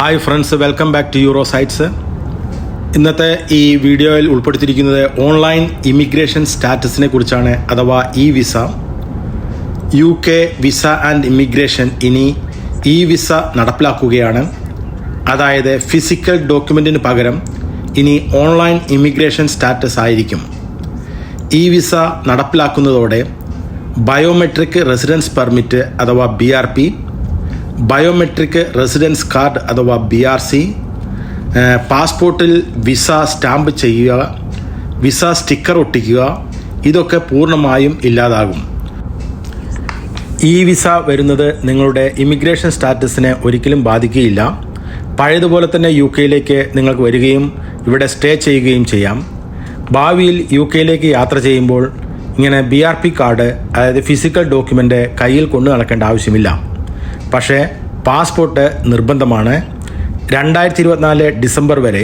Hi friends, welcome back to Eurosites. ഇന്നത്തെ ഈ വീഡിയോയിൽ ഉൾപ്പെടുത്തിയിരിക്കുന്നത് ഓൺലൈൻ ഇമിഗ്രേഷൻ സ്റ്റാറ്റസിനെ കുറിച്ചാണ്, അഥവാ e visa. UK visa and immigration ഇനി ഇ വിസ നടപ്പിലാക്കുകയാണ്. അതായത് ഫിസിക്കൽ ഡോക്യുമെൻറ്റിന് പകരം ഇനി ഓൺലൈൻ ഇമിഗ്രേഷൻ സ്റ്റാറ്റസ് ആയിരിക്കും. ഇ വിസ നടപ്പിലാക്കുന്നതോടെ ബയോമെട്രിക് റെസിഡൻസ് പെർമിറ്റ് അഥവാ BRP, ബയോമെട്രിക് റെസിഡൻസ് കാർഡ് അഥവാ BRC, പാസ്പോർട്ടിൽ വിസ സ്റ്റാമ്പ് ചെയ്യുക, വിസ സ്റ്റിക്കർ ഒട്ടിക്കുക, ഇതൊക്കെ പൂർണ്ണമായും ഇല്ലാതാകും. ഈ വിസ വരുന്നത് നിങ്ങളുടെ ഇമിഗ്രേഷൻ സ്റ്റാറ്റസിനെ ഒരിക്കലും ബാധിക്കുകയില്ല. പഴയതുപോലെ തന്നെ UK നിങ്ങൾക്ക് വരികയും ഇവിടെ സ്റ്റേ ചെയ്യുകയും ചെയ്യാം. ഭാവിയിൽ UK യാത്ര ചെയ്യുമ്പോൾ ഇങ്ങനെ BRP കാർഡ്, അതായത് ഫിസിക്കൽ ഡോക്യുമെൻ്റ് കയ്യിൽ കൊണ്ടു നടക്കേണ്ട ആവശ്യമില്ല. പക്ഷേ പാസ്പോർട്ട് നിർബന്ധമാണ്. 2024 ഡിസംബർ വരെ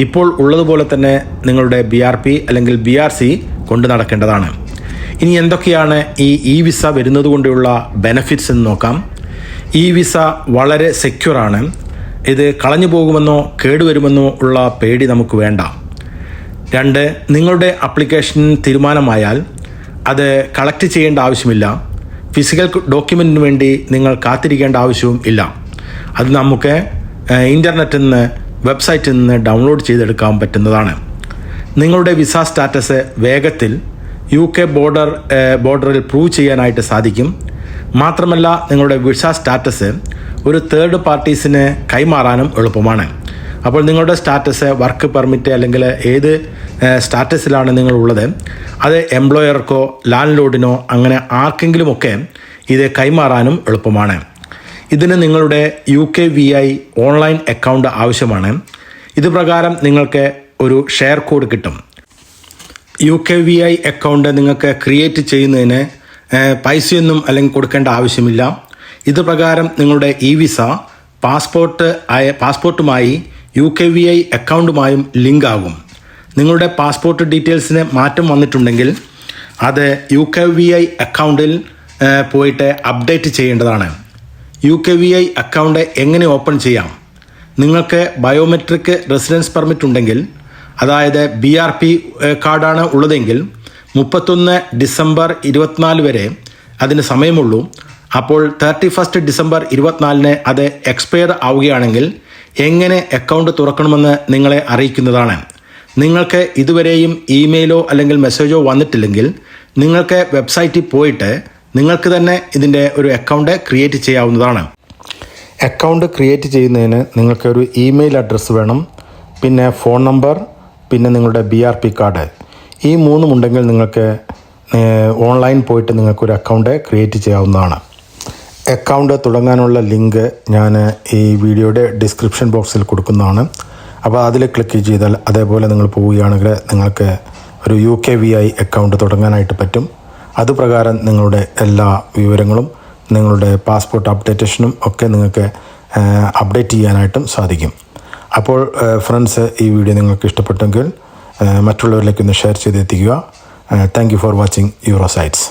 ഇപ്പോൾ ഉള്ളതുപോലെ തന്നെ നിങ്ങളുടെ BRP അല്ലെങ്കിൽ BRC കൊണ്ടു നടക്കേണ്ടതാണ്. ഇനി എന്തൊക്കെയാണ് ഈ വിസ വരുന്നത് കൊണ്ടുള്ള ബെനഫിറ്റ്സ് എന്ന് നോക്കാം. ഈ വിസ വളരെ സെക്യൂറാണ്. ഇത് കളഞ്ഞു പോകുമെന്നോ കേടുവരുമെന്നോ ഉള്ള പേടി നമുക്ക് വേണ്ട. 2, നിങ്ങളുടെ അപ്ലിക്കേഷൻ തീരുമാനമായാൽ അത് കളക്ട് ചെയ്യേണ്ട ആവശ്യമില്ല. ഫിസിക്കൽ ഡോക്യുമെൻറ്റിന് വേണ്ടി നിങ്ങൾ കാത്തിരിക്കേണ്ട ആവശ്യവും ഇല്ല. അത് നമുക്ക് ഇൻ്റർനെറ്റിൽ നിന്ന്, വെബ്സൈറ്റിൽ നിന്ന് ഡൗൺലോഡ് പറ്റുന്നതാണ്. നിങ്ങളുടെ വിസ സ്റ്റാറ്റസ് വേഗത്തിൽ UK ബോർഡറിൽ പ്രൂവ് ചെയ്യാനായിട്ട് സാധിക്കും. മാത്രമല്ല നിങ്ങളുടെ വിസ സ്റ്റാറ്റസ് ഒരു തേർഡ് പാർട്ടീസിന് കൈമാറാനും എളുപ്പമാണ്. അപ്പോൾ നിങ്ങളുടെ സ്റ്റാറ്റസ് വർക്ക് പെർമിറ്റ് അല്ലെങ്കിൽ ഏത് സ്റ്റാറ്റസിലാണ് നിങ്ങളുള്ളത്, അത് എംപ്ലോയർക്കോ ലാൻഡ് ലോഡിനോ അങ്ങനെ ആർക്കെങ്കിലുമൊക്കെ ഇത് കൈമാറാനും എളുപ്പമാണ്. ഇതിന് നിങ്ങളുടെ UKVI ഓൺലൈൻ അക്കൗണ്ട് ആവശ്യമാണ്. ഇത് പ്രകാരം നിങ്ങൾക്ക് ഒരു ഷെയർ കോഡ് കിട്ടും. UKVI അക്കൗണ്ട് നിങ്ങൾക്ക് ക്രിയേറ്റ് ചെയ്യുന്നതിന് പൈസയൊന്നും അല്ലെങ്കിൽ കൊടുക്കേണ്ട ആവശ്യമില്ല. ഇത് പ്രകാരം നിങ്ങളുടെ ഇ വിസ പാസ്പോർട്ടുമായി UKVI അക്കൗണ്ടുമായും ലിങ്ക് ആകും. നിങ്ങളുടെ പാസ്പോർട്ട് ഡീറ്റെയിൽസിന് മാറ്റം വന്നിട്ടുണ്ടെങ്കിൽ അത് UKVI അക്കൗണ്ടിൽ പോയിട്ട് അപ്ഡേറ്റ് ചെയ്യേണ്ടതാണ്. UKVI അക്കൗണ്ട് എങ്ങനെ ഓപ്പൺ ചെയ്യാം? നിങ്ങൾക്ക് ബയോമെട്രിക് റെസിഡൻസ് പെർമിറ്റ് ഉണ്ടെങ്കിൽ, അതായത് BRP കാർഡാണ് ഉള്ളതെങ്കിൽ 31 ഡിസംബർ 24 വരെ അതിന് സമയമുള്ളൂ. അപ്പോൾ 31 ഡിസംബർ 24 അത് എക്സ്പയർ ആവുകയാണെങ്കിൽ എങ്ങനെ അക്കൗണ്ട് തുറക്കണമെന്ന് നിങ്ങളെ അറിയിക്കുന്നതാണ്. നിങ്ങൾക്ക് ഇതുവരെയും ഇമെയിലോ അല്ലെങ്കിൽ മെസ്സേജോ വന്നിട്ടില്ലെങ്കിൽ നിങ്ങൾക്ക് വെബ്സൈറ്റിൽ പോയിട്ട് നിങ്ങൾക്ക് തന്നെ ഇതിൻ്റെ ഒരു അക്കൗണ്ട് ക്രിയേറ്റ് ചെയ്യാവുന്നതാണ്. അക്കൗണ്ട് ക്രിയേറ്റ് ചെയ്യുന്നതിന് നിങ്ങൾക്കൊരു ഇമെയിൽ അഡ്രസ്സ് വേണം, പിന്നെ ഫോൺ നമ്പർ, പിന്നെ നിങ്ങളുടെ BRP കാർഡ്. ഈ മൂന്നും ഉണ്ടെങ്കിൽ നിങ്ങൾക്ക് ഓൺലൈൻ പോയിട്ട് നിങ്ങൾക്കൊരു അക്കൗണ്ട് ക്രിയേറ്റ് ചെയ്യാവുന്നതാണ്. അക്കൗണ്ട് തുടങ്ങാനുള്ള ലിങ്ക് ഞാൻ ഈ വീഡിയോയുടെ ഡിസ്ക്രിപ്ഷൻ ബോക്സിൽ കൊടുക്കുന്നതാണ്. അപ്പോൾ അതിൽ ക്ലിക്ക് ചെയ്താൽ അതേപോലെ നിങ്ങൾ പോവുകയാണെങ്കിൽ നിങ്ങൾക്ക് ഒരു UKVI അക്കൗണ്ട് തുടങ്ങാനായിട്ട് പറ്റും. അതുപ്രകാരം നിങ്ങളുടെ എല്ലാ വിവരങ്ങളും, നിങ്ങളുടെ പാസ്പോർട്ട് അപ്ഡേറ്റേഷനും ഒക്കെ നിങ്ങൾക്ക് അപ്ഡേറ്റ് ചെയ്യാനായിട്ടും സാധിക്കും. അപ്പോൾ ഫ്രണ്ട്സ്, ഈ വീഡിയോ നിങ്ങൾക്ക് ഇഷ്ടപ്പെട്ടെങ്കിൽ മറ്റുള്ളവരിലേക്കൊന്ന് ഷെയർ ചെയ്തെത്തിക്കുക. Thank you for watching യൂറോസൈറ്റ്സ്.